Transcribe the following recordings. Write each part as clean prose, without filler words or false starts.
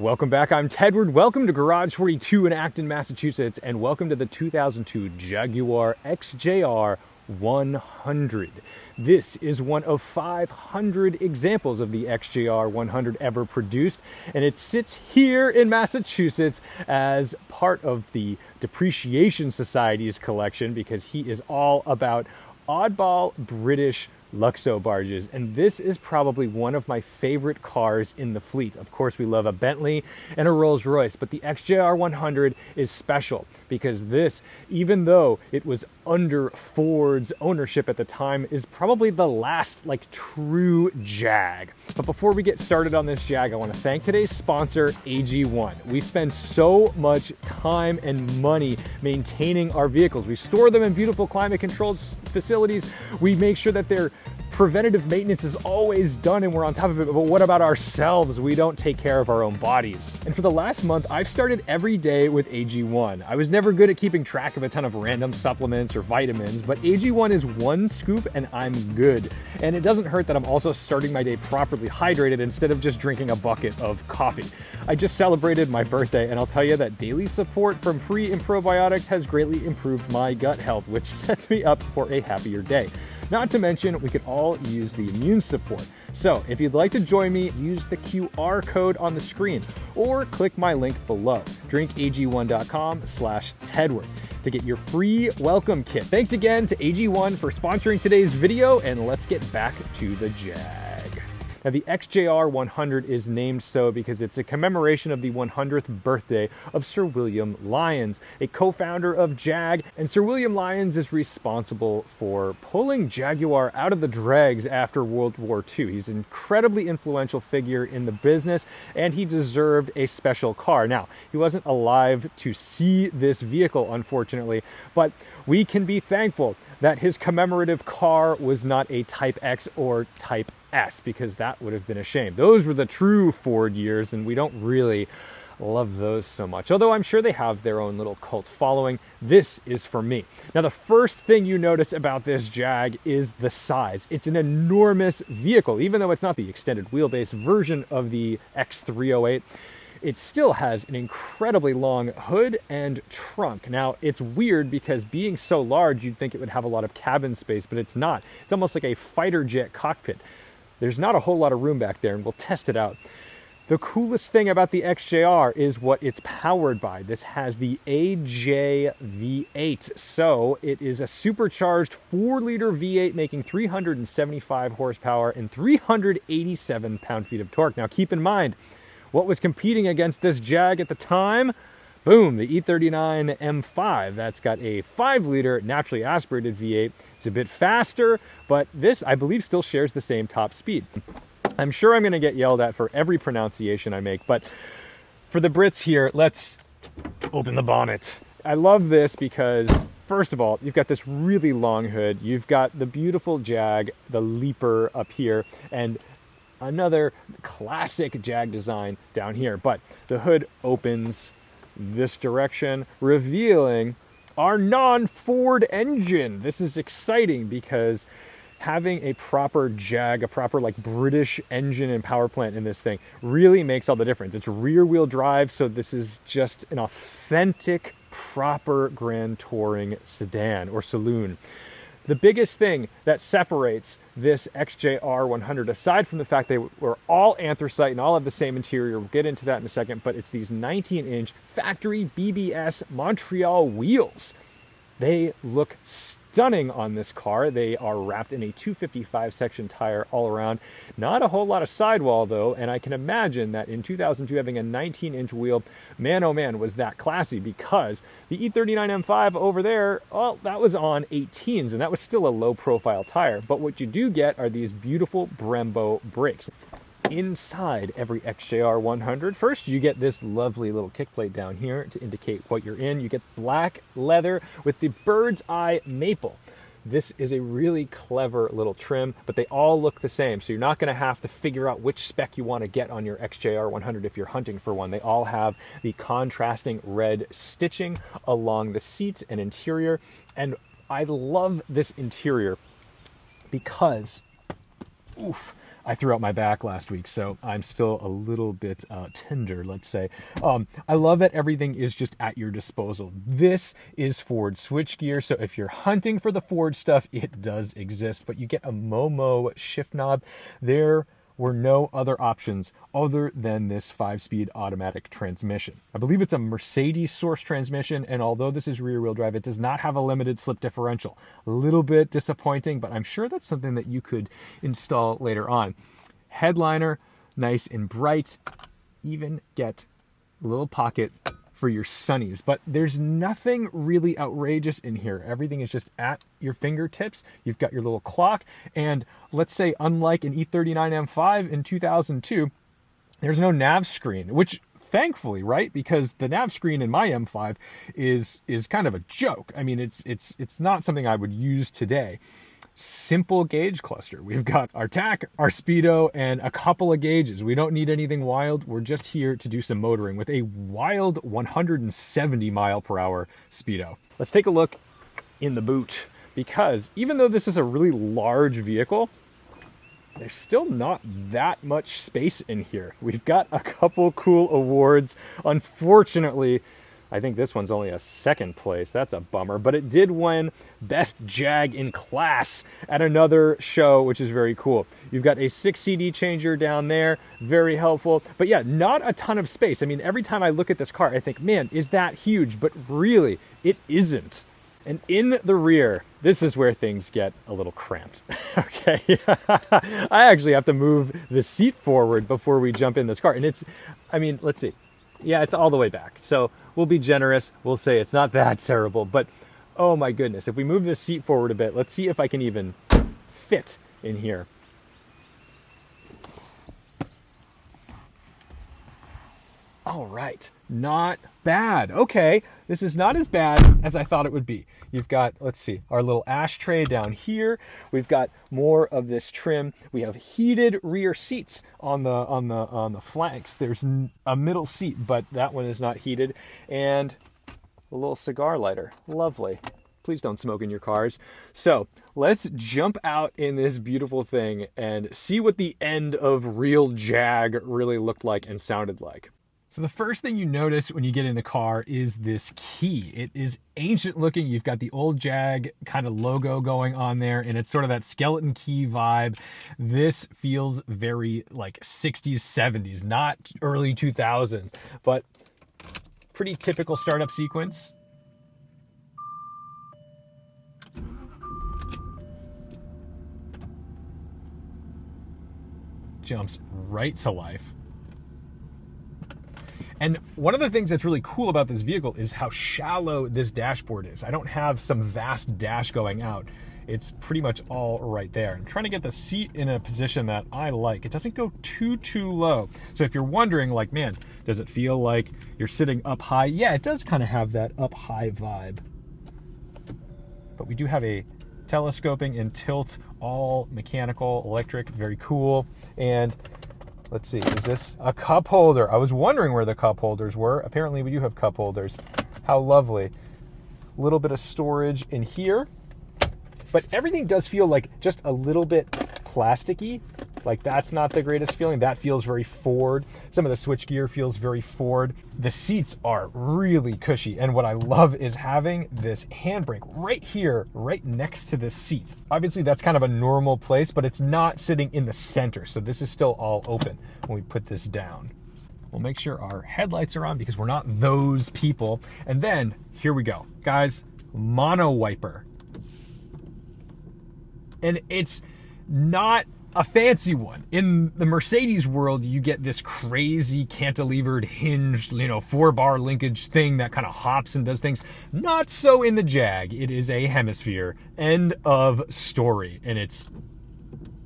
Welcome back, I'm Tedward. Welcome to Garage 42 in Acton, Massachusetts, and welcome to the 2002 Jaguar XJR 100. This is one of 500 examples of the XJR 100 ever produced, and it sits here in Massachusetts as part of the Depreciation Society's collection because he is all about oddball British Luxo barges, and this is probably one of my favorite cars in the fleet. Of course, we love a Bentley and a Rolls-Royce, but the XJR 100 is special because this, even though it was under Ford's ownership at the time, is probably the last true Jag. But before we get started on this Jag, I want to thank today's sponsor, AG1. We spend so much time and money maintaining our vehicles. We store them in beautiful climate-controlled facilities. We make sure that their preventative maintenance is always done and we're on top of it, but what about ourselves? We don't take care of our own bodies. And for the last month, I've started every day with AG1. I was never good at keeping track of a ton of random supplements or vitamins, but AG1 is one scoop and I'm good. And it doesn't hurt that I'm also starting my day properly hydrated instead of just drinking a bucket of coffee. I just celebrated my birthday, and I'll tell you that daily support from pre and probiotics has greatly improved my gut health, which sets me up for a happier day. Not to mention, we could all use the immune support. So if you'd like to join me, use the QR code on the screen or click my link below, drinkag1.com/Tedward to get your free welcome kit. Thanks again to AG1 for sponsoring today's video, and let's get back to the Jag. Now, the XJR 100 is named so because it's a commemoration of the 100th birthday of Sir William Lyons, a co-founder of Jag, and Sir William Lyons is responsible for pulling Jaguar out of the dregs after World War II. He's an incredibly influential figure in the business, and he deserved a special car. Now, he wasn't alive to see this vehicle, unfortunately, but we can be thankful that his commemorative car was not a Type X or Type S, because that would have been a shame. Those were the true Ford years, and we don't really love those so much. Although I'm sure they have their own little cult following. This is for me. Now, the first thing you notice about this Jag is the size. It's an enormous vehicle. Even though it's not the extended wheelbase version of the X308, it still has an incredibly long hood and trunk. Now, it's weird because being so large, you'd think it would have a lot of cabin space, but it's not. It's almost like a fighter jet cockpit. There's not a whole lot of room back there, and we'll test it out. The coolest thing about the XJR is what it's powered by. This has the V8, so it is a supercharged 4-liter V8 making 375 horsepower and 387 pound-feet of torque. Now, keep in mind, what was competing against this Jag at the time? Boom, the E39 M5. That's got a 5-liter naturally aspirated V8. It's a bit faster, but this, I believe, still shares the same top speed. I'm sure I'm going to get yelled at for every pronunciation I make, but for the Brits here, let's open the bonnet. I love this because, first of all, you've got this really long hood. You've got the beautiful Jag, the leaper up here, and another classic Jag design down here. But the hood opens this direction, revealing our non-Ford engine. This is exciting because having a proper Jag, a proper British engine and power plant in this thing really makes all the difference. It's rear-wheel drive, so this is just an authentic, proper Grand Touring sedan or saloon. The biggest thing that separates this XJR 100, aside from the fact they were all anthracite and all have the same interior, we'll get into that in a second, but it's these 19-inch factory BBS Montreal wheels. They look stunning on this car. They are wrapped in a 255 section tire all around. Not a whole lot of sidewall though, and I can imagine that in 2002 having a 19-inch wheel, man oh man, was that classy, because the E39 M5 over there, well, that was on 18s, and that was still a low profile tire. But what you do get are these beautiful Brembo brakes. Inside every XJR 100, first you get this lovely little kick plate down here to indicate what you're in. You get black leather with the bird's eye maple. This is a really clever little trim, but they all look the same, so you're not going to have to figure out which spec you want to get on your XJR 100 if you're hunting for one. They all have the contrasting red stitching along the seats and interior, and I love this interior because, oof, I threw out my back last week, so I'm still a little bit tender, let's say. I love that everything is just at your disposal. This is Ford switchgear, so if you're hunting for the Ford stuff, it does exist, but you get a Momo shift knob. There were no other options other than this 5-speed automatic transmission. I believe it's a Mercedes source transmission, and although this is rear-wheel drive, it does not have a limited slip differential. A little bit disappointing, but I'm sure that's something that you could install later on. Headliner, nice and bright. Even get a little pocket for your sunnies, but there's nothing really outrageous in here. Everything is just at your fingertips. You've got your little clock, and let's say unlike an E39 M5 in 2002, there's no nav screen, which thankfully, right? Because the nav screen in my M5 is kind of a joke. I mean, it's not something I would use today. Simple gauge cluster. We've got our tach, our speedo, and a couple of gauges. We don't need anything wild. We're just here to do some motoring with a wild 170 mile per hour speedo. Let's take a look in the boot, because even though this is a really large vehicle, there's still not that much space in here. We've got a couple cool awards. Unfortunately, I think this one's only a second place. That's a bummer, but it did win Best Jag in Class at another show, which is very cool. You've got a 6 CD changer down there, very helpful. But yeah, not a ton of space. I mean, every time I look at this car, I think, man, is that huge? But really, it isn't. And in the rear, this is where things get a little cramped. Okay, I actually have to move the seat forward before we jump in this car. And it's, I mean, let's see. Yeah, it's all the way back. So we'll be generous. We'll say it's not that terrible, but oh my goodness. If we move this seat forward a bit, let's see if I can even fit in here. All right, not bad. Okay, this is not as bad as I thought it would be. You've got, let's see, our little ashtray down here. We've got more of this trim. We have heated rear seats on the flanks. There's a middle seat, but that one is not heated. And a little cigar lighter. Lovely. Please don't smoke in your cars. So let's jump out in this beautiful thing and see what the end of real Jag really looked like and sounded like. So the first thing you notice when you get in the car is this key. It is ancient looking. You've got the old Jag kind of logo going on there, and it's sort of that skeleton key vibe. This feels very like 60s, 70s, not early 2000s, but pretty typical startup sequence. Jumps right to life. And one of the things that's really cool about this vehicle is how shallow this dashboard is. I don't have some vast dash going out. It's pretty much all right there. I'm trying to get the seat in a position that I like. It doesn't go too low. So if you're wondering, like, man, does it feel like you're sitting up high? Yeah, it does kind of have that up high vibe. But we do have a telescoping and tilt, all mechanical, electric, very cool. And let's see, is this a cup holder? I was wondering where the cup holders were. Apparently we do have cup holders. How lovely. A little bit of storage in here. But everything does feel like just a little bit plasticky. Like, that's not the greatest feeling. That feels very Ford. Some of the switchgear feels very Ford. The seats are really cushy. And what I love is having this handbrake right here, right next to the seats. Obviously, that's kind of a normal place, but it's not sitting in the center. So this is still all open when we put this down. We'll make sure our headlights are on because we're not those people. And then, here we go. Guys, mono wiper. And it's not a fancy one. In the Mercedes world, you get this crazy cantilevered, hinged, 4-bar linkage thing that kind of hops and does things. Not so in the Jag. It is a hemisphere. End of story. And it's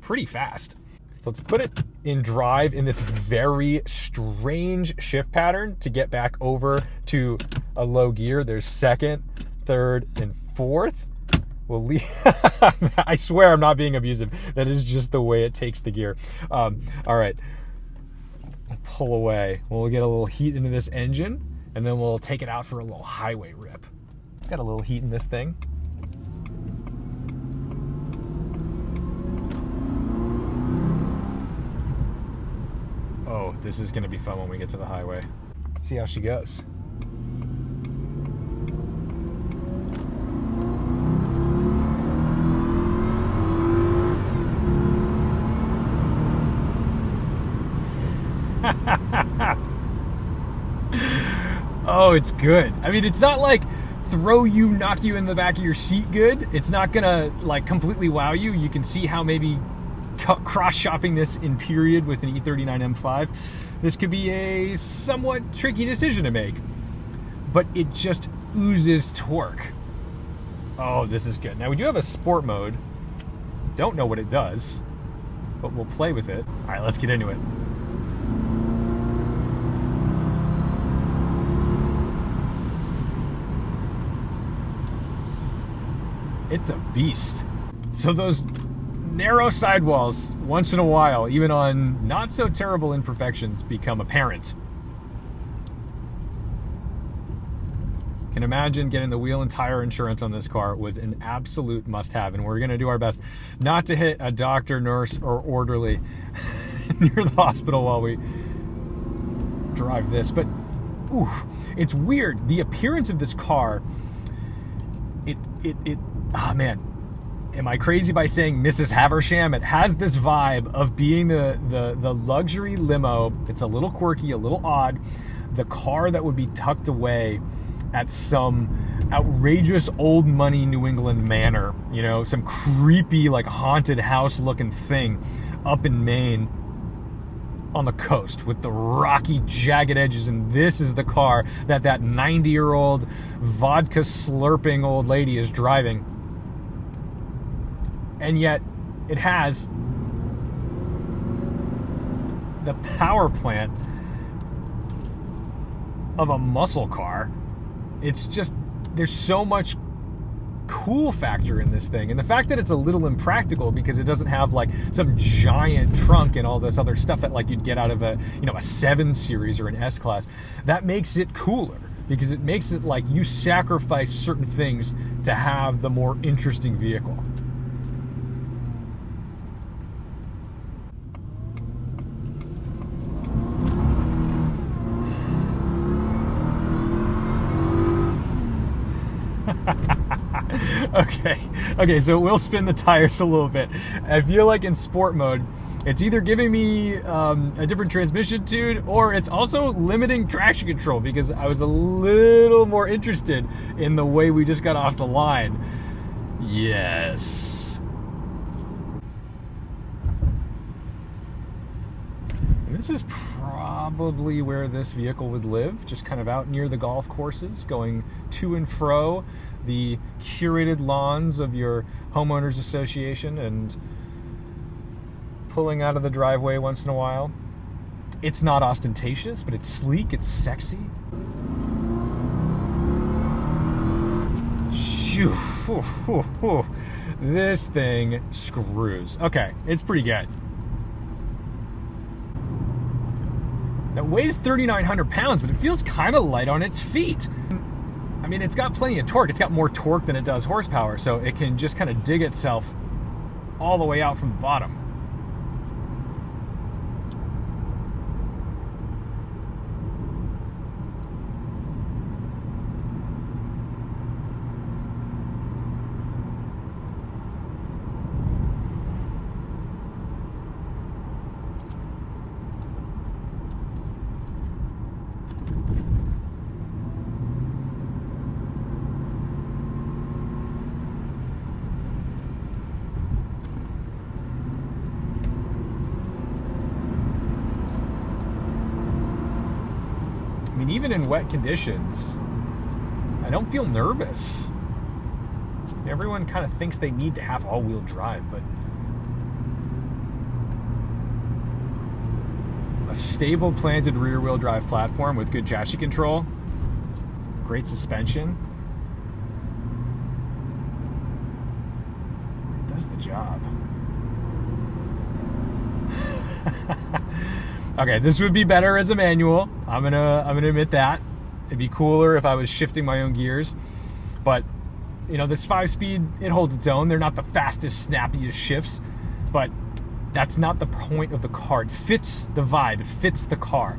pretty fast. So let's put it in drive in this very strange shift pattern to get back over to a low gear. There's second, third, and fourth. We'll leave. I swear I'm not being abusive. That is just the way it takes the gear. All right. We'll pull away. We'll get a little heat into this engine, and then we'll take it out for a little highway rip. Got a little heat in this thing. this is gonna be fun when we get to the highway. Let's see how she goes. Oh, it's good. I mean, it's not like knock you in the back of your seat good. It's not gonna like completely wow you. You can see how maybe cross-shopping this in period with an E39 M5, this could be a somewhat tricky decision to make. But it just oozes torque. Oh, this is good. Now we do have a sport mode. Don't know what it does, but we'll play with it. All right, let's get into it. It's a beast. So those narrow sidewalls, once in a while, even on not so terrible imperfections, become apparent. Can imagine getting the wheel and tire insurance on this car was an absolute must-have, and we're gonna do our best not to hit a doctor, nurse, or orderly near the hospital while we drive this. But ooh, it's weird. The appearance of this car, oh man, am I crazy by saying Mrs. Haversham? It has this vibe of being the luxury limo. It's a little quirky, a little odd. The car that would be tucked away at some outrageous old money New England manor, you know, some creepy like haunted house looking thing up in Maine on the coast with the rocky jagged edges. And this is the car that 90-year-old vodka slurping old lady is driving. And yet it has the power plant of a muscle car. It's just, there's so much cool factor in this thing. And the fact that it's a little impractical because it doesn't have like some giant trunk and all this other stuff that like you'd get out of a 7 Series or an S-Class, that makes it cooler because it makes it like you sacrifice certain things to have the more interesting vehicle. Okay, so we'll spin the tires a little bit. I feel like in sport mode, it's either giving me a different transmission tune, or it's also limiting traction control because I was a little more interested in the way we just got off the line. Yes. And this is probably where this vehicle would live, just kind of out near the golf courses, going to and fro the curated lawns of your homeowners association and pulling out of the driveway once in a while. It's not ostentatious, but it's sleek, it's sexy. This thing screws. Okay, it's pretty good. That weighs 3,900 pounds, but it feels kind of light on its feet. I mean, it's got plenty of torque. It's got more torque than it does horsepower, so it can just kind of dig itself all the way out from the bottom. I mean, even in wet conditions, I don't feel nervous. Everyone kind of thinks they need to have all-wheel drive, but a stable planted rear-wheel drive platform with good chassis control, great suspension, it does the job. Okay, this would be better as a manual. I'm gonna admit that. It'd be cooler if I was shifting my own gears. But, you know, this 5-speed, it holds its own. They're not the fastest, snappiest shifts, but that's not the point of the car. It fits the vibe, it fits the car.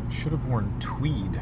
Should have worn tweed.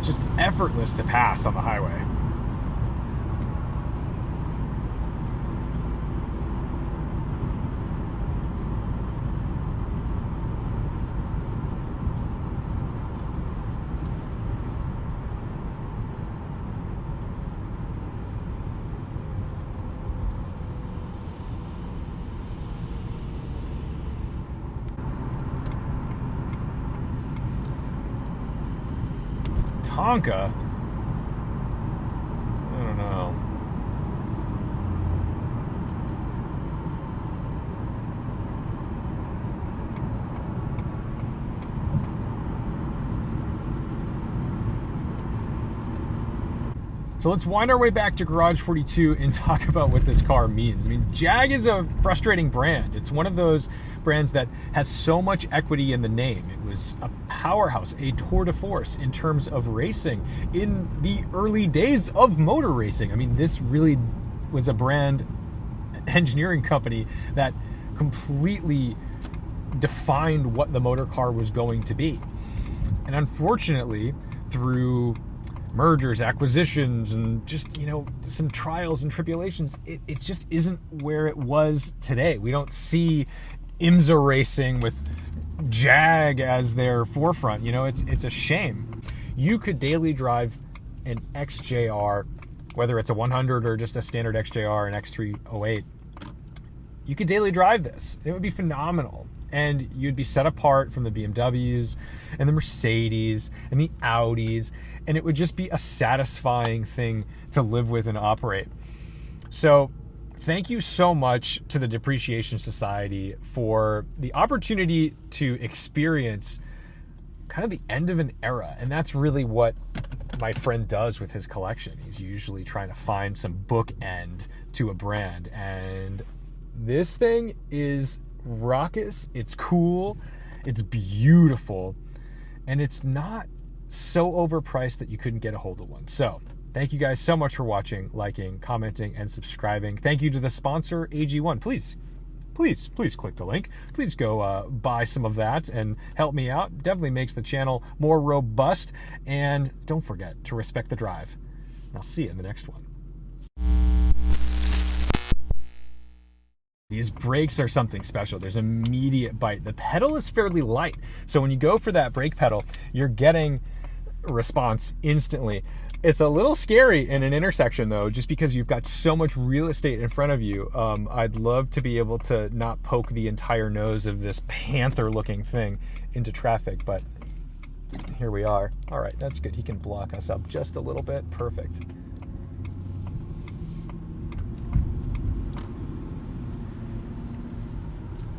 Just effortless to pass on the highway. Tonka? I don't know. So let's wind our way back to Garage 42 and talk about what this car means. I mean, Jag is a frustrating brand. It's one of those brands that has so much equity in the name. It was a powerhouse, a tour de force in terms of racing in the early days of motor racing. I mean, this really was a brand engineering company that completely defined what the motor car was going to be. And unfortunately, through mergers, acquisitions, and just, you know, some trials and tribulations, it just isn't where it was today. We don't see IMSA racing with Jag as their forefront. You know, it's a shame. You could daily drive an XJR, whether it's a 100 or just a standard XJR, an X308. You could daily drive this. It would be phenomenal. And you'd be set apart from the BMWs and the Mercedes and the Audis, and it would just be a satisfying thing to live with and operate. So thank you so much to the Depreciation Society for the opportunity to experience kind of the end of an era. And that's really what my friend does with his collection. He's usually trying to find some bookend to a brand. And this thing is raucous, it's cool, it's beautiful, and it's not so overpriced that you couldn't get a hold of one. So thank you guys so much for watching, liking, commenting, and subscribing. Thank you to the sponsor, AG1. Please click the link. Please go buy some of that and help me out. Definitely makes the channel more robust. And don't forget to respect the drive. And I'll see you in the next one. These brakes are something special. There's immediate bite. The pedal is fairly light. So when you go for that brake pedal, you're getting response instantly. It's a little scary in an intersection though, just because you've got so much real estate in front of you. I'd love to be able to not poke the entire nose of this panther looking thing into traffic, but here we are. All right, that's good. He can block us up just a little bit. Perfect.